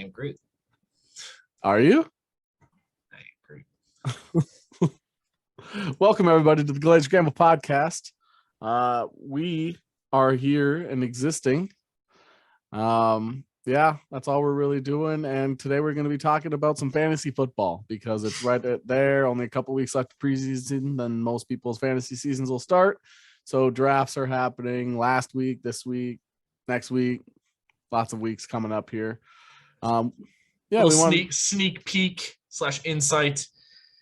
agree. Are you? I agree. Welcome, everybody, to the Glaziar Gamble podcast. We are here and existing. Yeah, that's all we're really doing. And today we're going to be talking about some fantasy football because it's right there. Only a couple weeks left of preseason, then most people's fantasy seasons will start. So drafts are happening last week, this week, next week. Lots of weeks coming up here. Yeah, we want sneak peek / insight.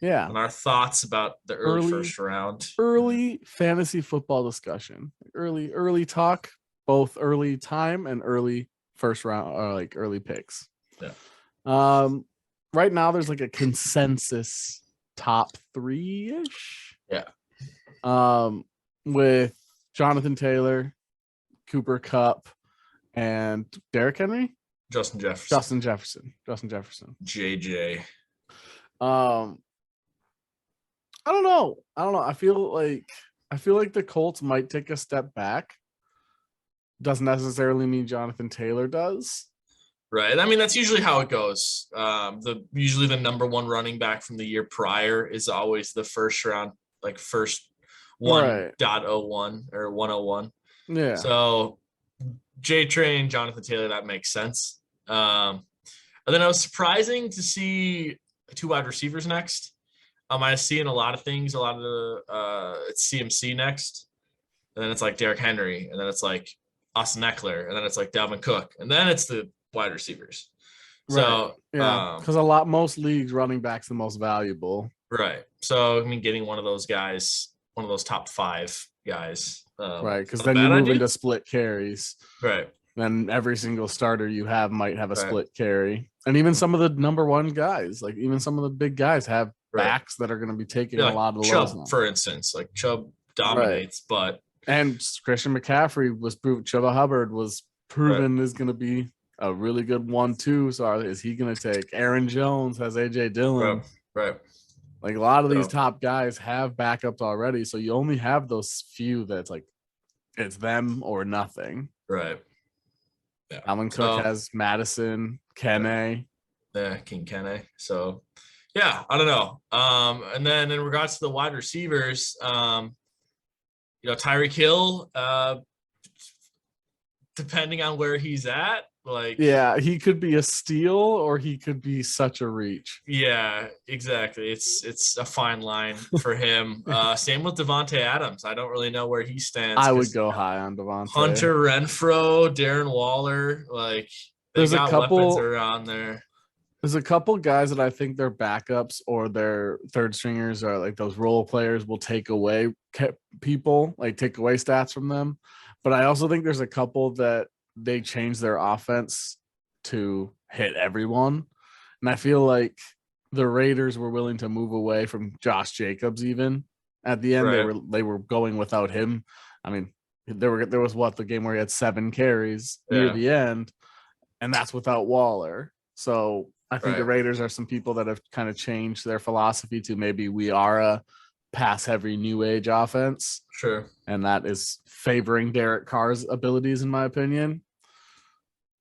Yeah, on our thoughts about the early first round. Early fantasy football discussion. Early talk, both early time and early first round, or like early picks. Yeah. Right now there's like a consensus top 3-ish. Yeah. With Jonathan Taylor, Cooper Kupp, and Derrick Henry. Justin Jefferson. JJ. I don't know. I feel like the Colts might take a step back. Doesn't necessarily mean Jonathan Taylor does. Right. I mean, that's usually how it goes. Usually the number one running back from the year prior is always the first round, like first 1.01 or 101. Yeah. So J-Train, Jonathan Taylor, that makes sense. And then I was surprising to see 2 wide receivers next. I see in a lot of things, it's CMC next, and then it's like Derrick Henry, and then it's like Austin Eckler, and then it's like Dalvin Cook, and then it's the wide receivers. Right. So yeah, because most leagues running back's the most valuable. Right. So I mean, getting one of those guys, one of those top 5 guys. Right, because then you move into split carries. Right. Then every single starter you have might have a split carry, and even some of the number one guys, like even some of the big guys, have backs that are going to be taking a lot of Chubb, lows. For instance, like Chubb dominates, and Christian McCaffrey was proven. Hubbard was proven is going to be a really good 1-2. So is he going to take? Aaron Jones has AJ Dillon. Right. Like a lot of these top guys have backups already, so you only have those few that's like it's them or nothing. Right. Yeah. Dalvin Cook has Madison, Kene. Yeah, King Kene. So. Yeah, I don't know. And then in regards to the wide receivers, Tyreek Hill, depending on where he's at, he could be a steal or he could be such a reach. Yeah, exactly. It's a fine line for him. Same with Devontae Adams. I don't really know where he stands. I would go high on Devontae. Hunter Renfrow, Darren Waller, there's a couple weapons around there. There's a couple guys that I think their backups or their third stringers or like those role players will take away people, like take away stats from them. But I also think there's a couple that they change their offense to hit everyone. And I feel like the Raiders were willing to move away from Josh Jacobs even at the end. They were going without him. I mean, there was the game where he had 7 carries near the end, and that's without Waller. So I think the Raiders are some people that have kind of changed their philosophy to maybe we are a pass-heavy new age offense. Sure. And that is favoring Derek Carr's abilities, in my opinion.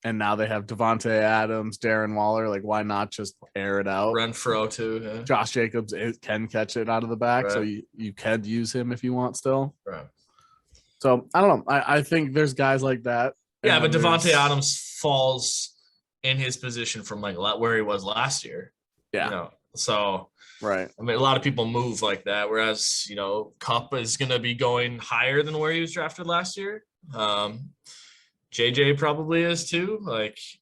And now they have Devontae Adams, Darren Waller. Like, why not just air it out? Renfrow, too. Yeah. Josh Jacobs can catch it out of the back, so you can use him if you want still. Right. So, I don't know. I think there's guys like that. Yeah, but Devontae Adams falls in his position from where he was last year. Yeah. So right. I mean, a lot of people move like that, whereas, Kupp is going to be going higher than where he was drafted last year. JJ probably is too.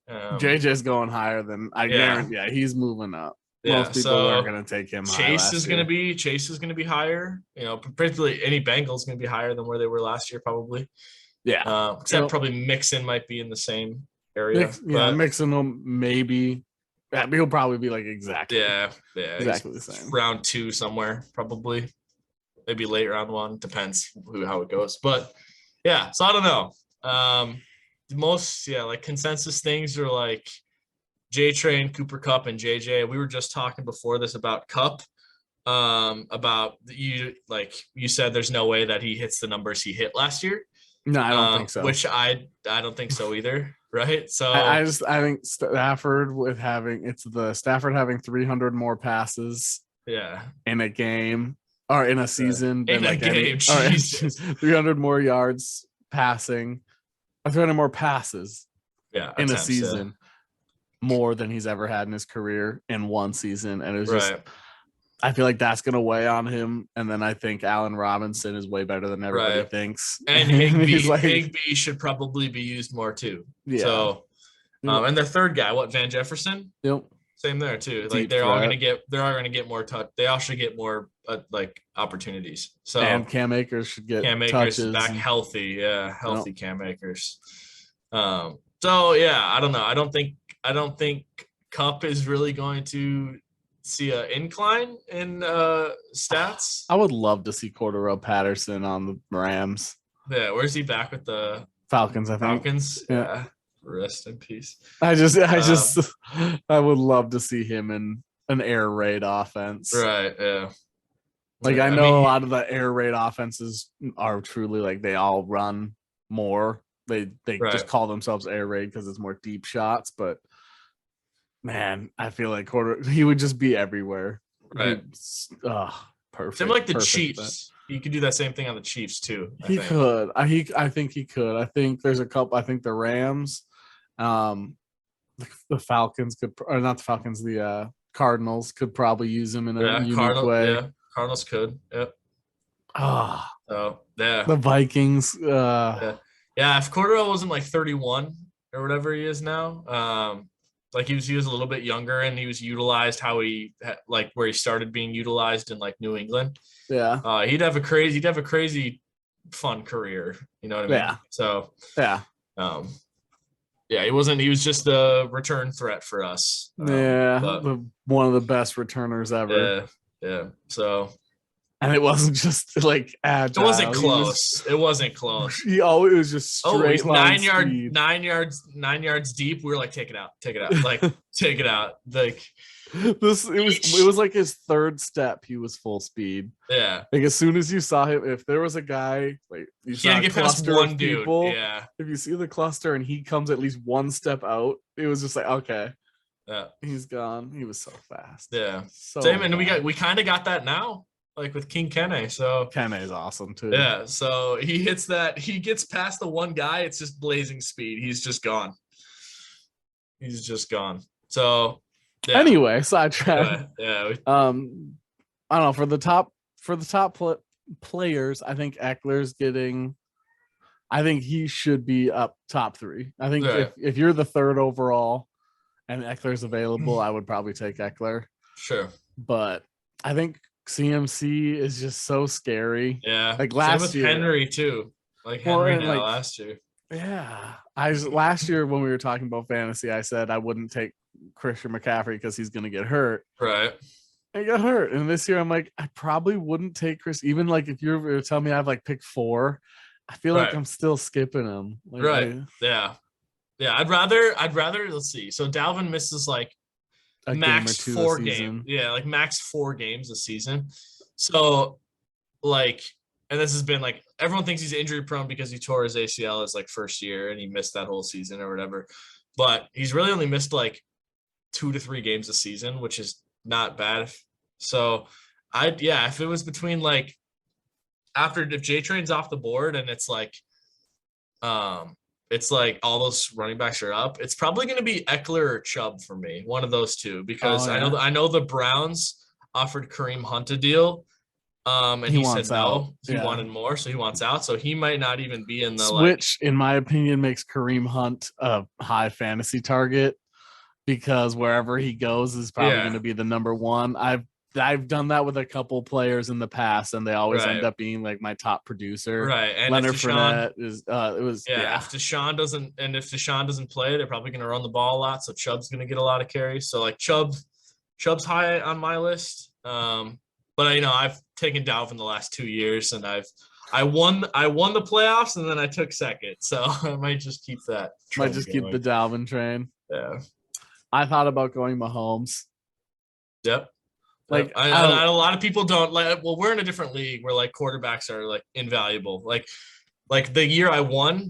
JJ's going higher than I guarantee. Yeah, he's moving up. Yeah, most people are going to take him. Chase is going to be higher. Particularly any Bengals going to be higher than where they were last year, probably. Yeah. Except probably Mixon might be in the same area. Mixing them maybe. Yeah, he'll probably be exactly the same. Round 2 somewhere, probably. Maybe late round 1, depends how it goes. But yeah, so I don't know. The most consensus things are J-Train, Cooper Kupp, and JJ. We were just talking before this about Kupp. About you said there's no way that he hits the numbers he hit last year. No, I don't think so. Which I don't think so either. right? So I think Stafford Stafford having 300 more passes yeah, in a game or in a season in than a like any game, or Jesus. 300 more yards passing, or 300 more passes Yeah, in a attempts, season, more than he's ever had in his career in one season. And it was just, right. I feel like that's going to weigh on him. And then I think Allen Robinson is way better than everybody Right. thinks. And He's Higbee should probably be used more too. Yeah. So, and the third guy, Van Jefferson? Yep. Same there too. Like Deep threat. they are gonna get more touch. They all should get more like opportunities. So And Cam Akers should get Cam Akers is back touches. healthy. Yeah, healthy Cam Akers. So yeah, I don't know. I don't think Cup is really going to see an incline in stats. I would love to see Cordero Patterson on the Rams. Yeah, where's he back with the Falcons, I think. Falcons? Yeah. Rest in peace. I would love to see him in an air raid offense. Right. Yeah. Like I know a lot of the air raid offenses are truly like they all run more. They just call themselves air raid because it's more deep shots. But man, I feel like he would just be everywhere. Right. Perfect. Same like the Chiefs. He could do that same thing on the Chiefs too. He could. I think he could. I think there's a couple. I think the Rams, the Falcons could, or not the Falcons. The Cardinals could probably use him in a unique way. Yeah, Cardinals could. Yep. Oh yeah. The Vikings. Yeah. If Cordero wasn't like 31 or whatever he is now, like he was a little bit younger and he was utilized where he started being utilized in like New England. Yeah. He'd have a crazy fun career. You know what I mean? Yeah. So yeah. Yeah, he was just a return threat for us. One of the best returners ever. Yeah. So, and it wasn't just like agile. It wasn't close. It wasn't close. It was just straight line 9 yards deep. We were like, take it out, like take it out. Like it was like his third step. He was full speed. Yeah. Like as soon as you saw him, if there was a guy like you saw get past one dude. People, yeah. If you see the cluster and he comes at least one step out, it was just like okay. Yeah. He's gone. He was so fast. Yeah. So same, and we kind of got that now. Like with King Kene. So Kene is awesome too. Yeah. So he gets past the one guy, it's just blazing speed. He's just gone. So yeah. Anyway, sidetrack. Yeah. I don't know, for the top players, I think Eckler's I think he should be up top 3. I think if you're the third overall and Eckler's available, I would probably take Eckler. Sure. But I think CMC is just so scary. Yeah. Like last year. Henry too. Like Henry last year. Yeah. Last year when we were talking about fantasy, I said I wouldn't take Christian McCaffrey because he's going to get hurt. Right. I got hurt. And this year I'm like, I probably wouldn't take Chris. Even like if you're telling me I have like pick 4, I feel like I'm still skipping him. Like, Yeah. I'd rather, let's see. So Dalvin misses like max 4 games. Yeah, like max 4 games a season. So like, and this has been like, everyone thinks he's injury prone because he tore his ACL his like first year and he missed that whole season or whatever. But he's really only missed like 2 to 3 games a season, which is not bad. So if it was between like if J Train's off the board and it's like all those running backs are up, it's probably going to be Eckler or Chubb for me, one of those two, because I know the Browns offered Kareem Hunt a deal, and he said no. He wanted more, so he wants out. So he might not even be in the which, in my opinion, makes Kareem Hunt a high fantasy target because wherever he goes is probably going to be the number 1. I've done that with a couple players in the past, and they always end up being like my top producer. Right, and Leonard Fournette is. If Deshaun doesn't play, they're probably going to run the ball a lot. So Chubb's going to get a lot of carries. So like Chubb's high on my list. But I've taken Dalvin the last 2 years, and I won the playoffs, and then I took second. So I might just keep that. Might just keep the Dalvin train. Yeah, I thought about going Mahomes. Yep. Like a lot of people don't like. Well, we're in a different league where like quarterbacks are like invaluable. Like Like the year I won,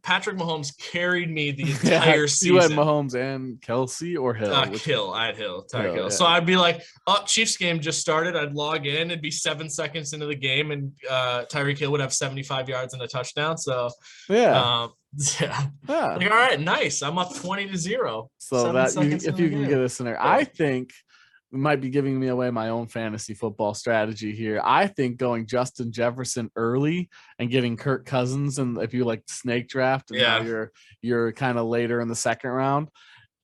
Patrick Mahomes carried me the entire season. You had Mahomes and Kelsey or Hill? Hill. I had Hill. Hill, yeah. So I'd be like, Chiefs game just started. I'd log in. It'd be 7 seconds into the game, and Tyreek Hill would have 75 yards and a touchdown. So yeah. Like, all right, nice. I'm up 20-0. So that if you can get a scenario, I think we might be giving me away my own fantasy football strategy here. I think going Justin Jefferson early and getting Kirk Cousins, and if you like snake draft, and now you're kind of later in the second round,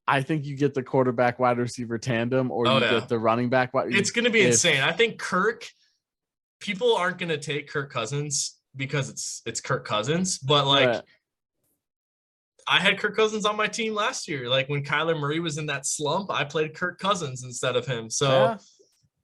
I think you get the quarterback wide receiver tandem, or you get the running back. It's going to be insane. I think people aren't going to take Kirk Cousins because it's Kirk Cousins, but like. I had Kirk Cousins on my team last year. Like when Kyler Murray was in that slump, I played Kirk Cousins instead of him. So,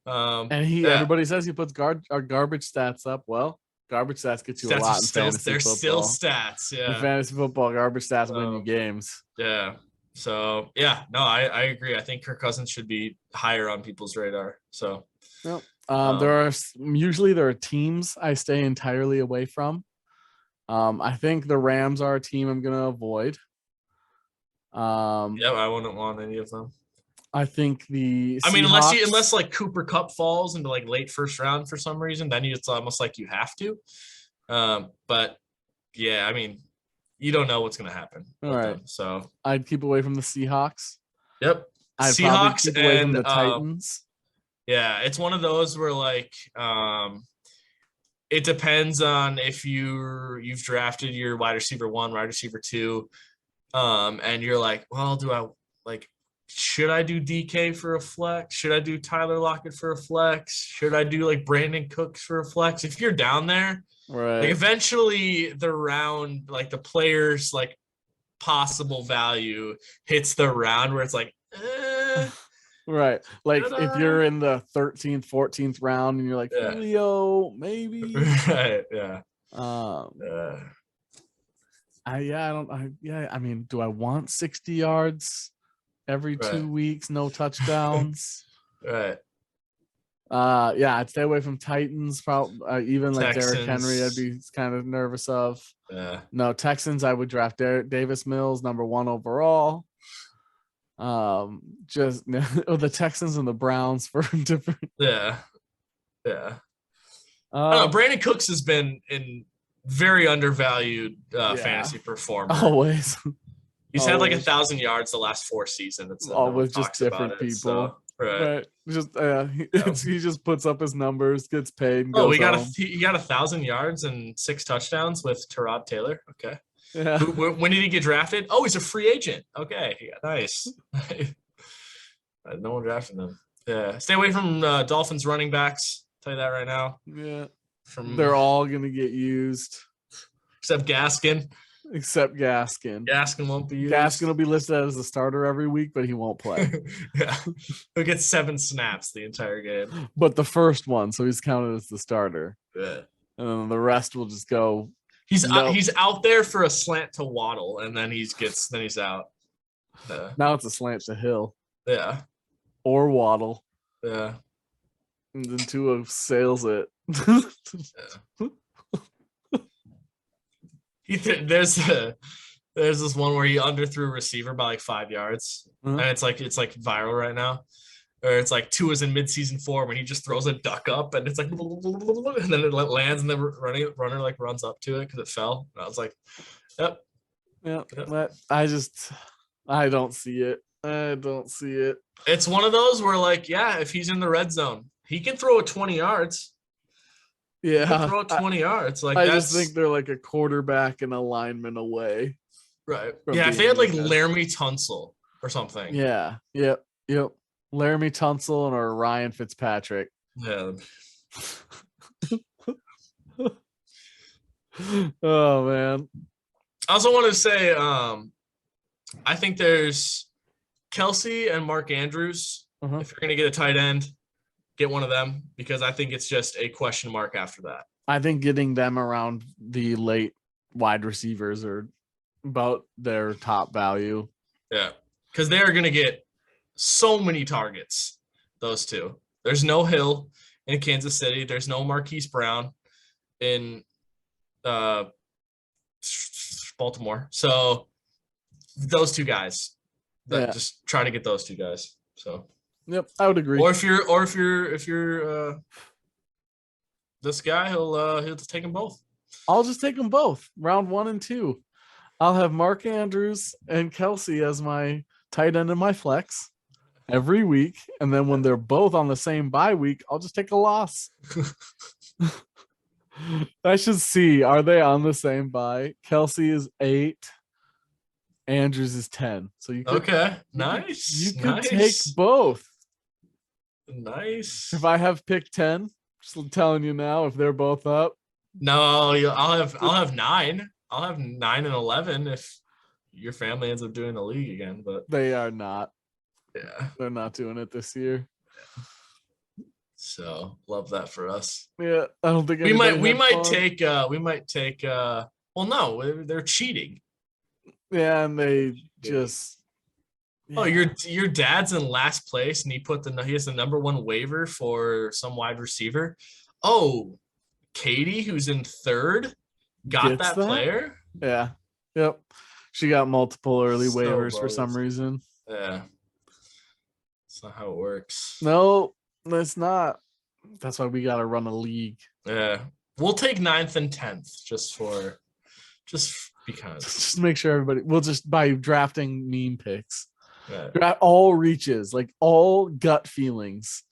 and everybody says he puts garbage stats up. Well, garbage stats get you a lot in fantasy they're football. Still stats. Yeah. In fantasy football, garbage stats win you games. Yeah. So I agree. I think Kirk Cousins should be higher on people's radar. So, there are teams I stay entirely away from. I think the Rams are a team I'm going to avoid. I wouldn't want any of them. I think unless like Cooper Kupp falls into like late first round for some reason, then it's almost like you have to. But yeah, I mean, you don't know what's going to happen. All right. Them, so I'd keep away from the Seahawks. Yep. I'd Seahawks keep away from the Titans. Yeah, it's one of those where like it depends on if you've drafted your wide receiver 1, wide receiver 2, and you're like, well, should I do DK for a flex? Should I do Tyler Lockett for a flex? Should I do like Brandon Cooks for a flex? If you're down there, right? Like eventually the round, like the players, like possible value hits the round where it's like, Right. Like if you're in the 13th, 14th round and you're like, Julio, maybe. Right. Yeah. I mean, do I want 60 yards every 2 weeks, no touchdowns? Right. I'd stay away from Titans, probably even like Texans. Derrick Henry, I'd be kind of nervous of. Yeah. No, Texans, I would draft Davis Mills, number 1 overall. The Texans and the Browns for different. Yeah. I don't know, Brandon Cooks has been in very undervalued fantasy performer. Always. He's had like 1,000 yards the last 4 seasons. Always just different people. So, right. He just puts up his numbers, gets paid. And he got 1,000 yards and 6 touchdowns with Tyrod Taylor. Okay. Yeah. When did he get drafted? Oh, he's a free agent. Okay. Yeah, nice. No one drafted him. Yeah. Stay away from Dolphins running backs. Tell you that right now. Yeah. They're all going to get used. Except Gaskin. Gaskin won't be used. Gaskin will be listed as a starter every week, but he won't play. Yeah. He'll get 7 snaps the entire game. But the first one, so he's counted as the starter. Yeah. And then the rest will just go. He's out there for a slant to Waddle, and then he's out. Now it's a slant to Hill. Yeah. Or Waddle. Yeah. And then Tua sails it. There's this one where he underthrew a receiver by like 5 yards, and it's like viral right now. Or it's like Tua's in midseason form and he just throws a duck up and it's like, and then it lands and the runner like runs up to it because it fell. And I was like, yep. I don't see it. It's one of those where like, if he's in the red zone, he can throw 20 yards. Yeah. He can throw 20 yards. Like I just think they're like a quarterback and a lineman away. Right. Yeah. If they had like Laramie Tunsil or something. Yeah. Yep. Laramie Tunsil or Ryan Fitzpatrick. Yeah. Oh man. I also want to say, I think there's Kelsey and Mark Andrews. If you're gonna get a tight end, get one of them because I think it's just a question mark after that. I think getting them around the late wide receivers are about their top value. Yeah, because they are gonna get so many targets. Those two. There's no Hill in Kansas City. There's no Marquise Brown in Baltimore. So those two guys. Yeah. Just try to get those two guys. So Yep, I would agree. Or if you're this guy, he'll just take them both. I'll just take them both, round 1 and 2. I'll have Mark Andrews and Kelsey as my tight end and my flex every week. And then when they're both on the same bye week, I'll just take a loss. I should see. Are they on the same bye? Kelsey is 8. Andrews is 10. So you could, nice. You could take both. Nice. If I have pick 10, just telling you now, if they're both up. No, I'll have 9. I'll have 9 and 11 if your family ends up doing the league again. But they are not. Yeah, they're not doing it this year. So love that for us. Yeah, I don't think we might take. Well, no, they're cheating. Yeah, and they just. Yeah. Oh, your dad's in last place, and he has the number 1 waiver for some wide receiver. Oh, Katie, who's in 3rd, got that player. Yeah. Yep. She got multiple early waivers for some reason. Yeah. That's not how it works. No, it's not. That's why we got to run a league. Yeah. We'll take 9th and 10th just because. Just make sure everybody. We'll just by drafting meme picks. Yeah. All reaches, like all gut feelings.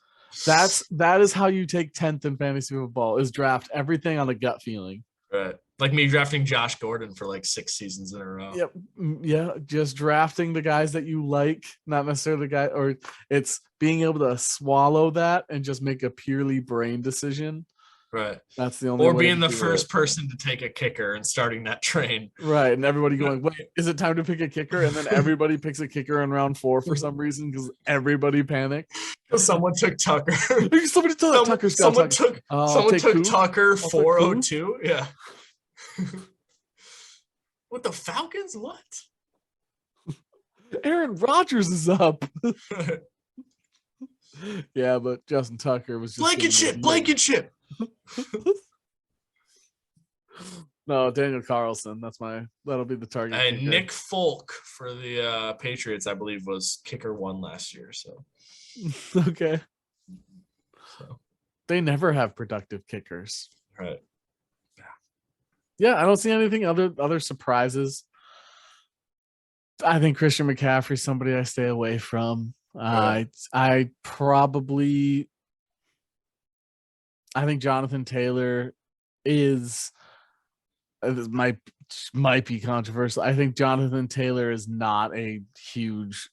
That is how you take 10th in fantasy football, is draft everything on a gut feeling. Right. Like me drafting Josh Gordon for like 6 seasons in a row. Yep. Yeah. Just drafting the guys that you like, not necessarily the guy, or it's being able to swallow that and just make a purely brain decision. Right. That's the only way. Or being the first person to take a kicker and starting that train. Right. And everybody going, wait, is it time to pick a kicker? And then everybody picks a kicker in round 4 for some reason because everybody panicked. Someone took Tucker. Somebody took Tucker. Someone took Tucker 402. Yeah. With the Falcons? What? Aaron Rodgers is up. Yeah, but Justin Tucker was just Blankenship. No, Daniel Carlson. That'll be the target. And Nick Folk for the Patriots, I believe, was kicker 1 last year. So okay. So they never have productive kickers. Right. Yeah, I don't see anything other surprises. I think Christian McCaffrey, somebody I stay away from. Right. I think Jonathan Taylor might be controversial. I think Jonathan Taylor is not a huge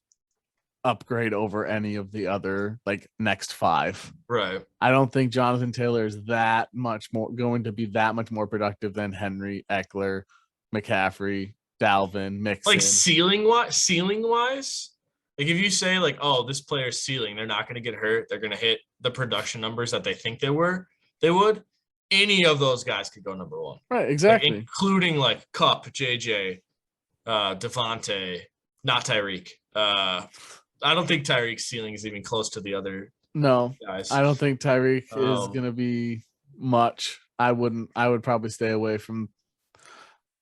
upgrade over any of the other next 5. Right. I don't think Jonathan Taylor is that much more going to be that much more productive than Henry, Eckler, McCaffrey, Dalvin, Mixon. Like ceiling wise, like if you say oh, this player's ceiling, they're not going to get hurt, they're going to hit the production numbers that they think they would. Any of those guys could go number 1. Right, exactly. Including Kupp, JJ, Devontae, not Tyreek. I don't think Tyreek's ceiling is even close to the other guys. I don't think Tyreek is going to be much. I would probably stay away from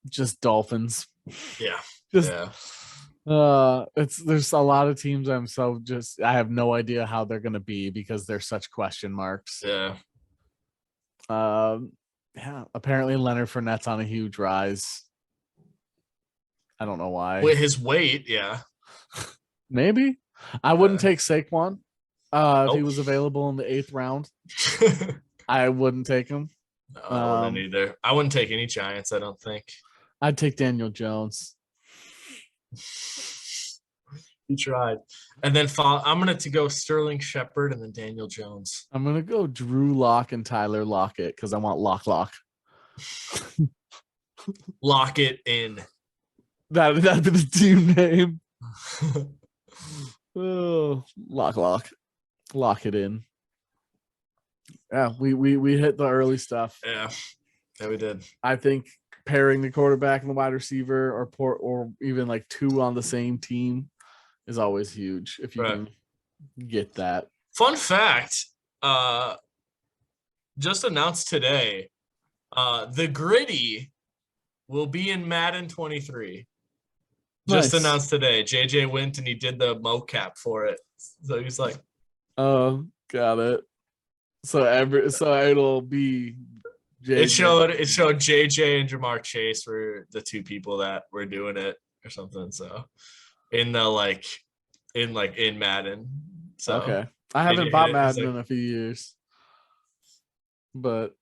just Dolphins. Yeah. There's a lot of teams I have no idea how they're going to be because they're such question marks. Yeah. Yeah, apparently Leonard Fournette's on a huge rise. I don't know why. With his weight, yeah. Maybe. I wouldn't take Saquon if he was available in the 8th round. I wouldn't take him. No, I wouldn't either. I wouldn't take any Giants, I don't think. I'd take Daniel Jones. He tried. And then I'm going to go Sterling Shepard and then Daniel Jones. I'm going to go Drew Lock and Tyler Lockett because I want Lock. Lock it in. That'd be the team name. Oh, lock it in. Yeah, we hit the early stuff. Yeah, we did. I think pairing the quarterback and the wide receiver, or even 2 on the same team, is always huge if you can get that. Fun fact, just announced today, the Gritty will be in Madden 23. Nice. Just announced today. JJ went and he did the mocap for it. So he's like, oh, got it. So it'll be JJ. It showed JJ and Jamar Chase were the two people that were doing it or something. So in Madden. So okay. I haven't bought Madden in a few years. But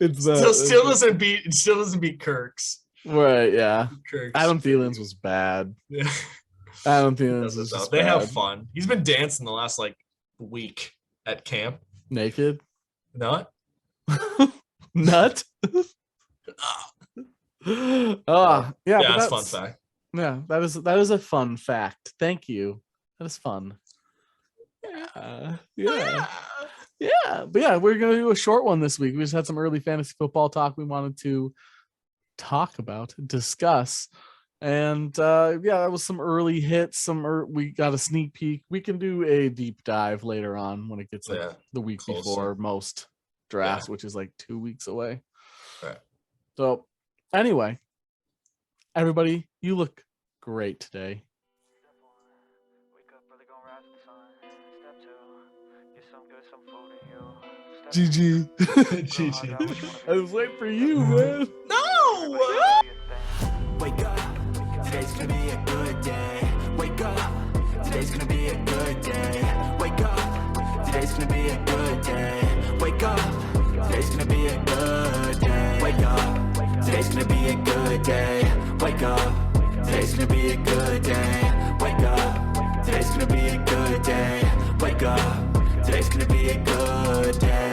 it's still doesn't beat Kirk's. Right, yeah. Kirk's. Adam Thielen's was bad. Yeah. Adam Thielen's was just they bad. have fun. He's been dancing the last week at camp. Naked? Nut? Nut? Yeah, that's fun fact. Yeah, that is a fun fact. Thank you. That is fun. Yeah. But yeah, we're gonna do a short one this week. We just had some early fantasy football talk we wanted to discuss, and that was some early hits. We got a sneak peek. We can do a deep dive later on when it gets the week before most drafts, which is 2 weeks away. Right. So anyway, everybody, you look great today. GG. GG. I was waiting for you, man. No! Wake up. Today's gonna be a good day. Wake up. Today's gonna be a good day. Wake up. Today's gonna be a good day. Wake up. Today's gonna be a good day. Wake up. Today's gonna be a good day. Wake up. Today's gonna be a good day. Wake up. Today's gonna be a good day. Wake up. Today's gonna be a good day.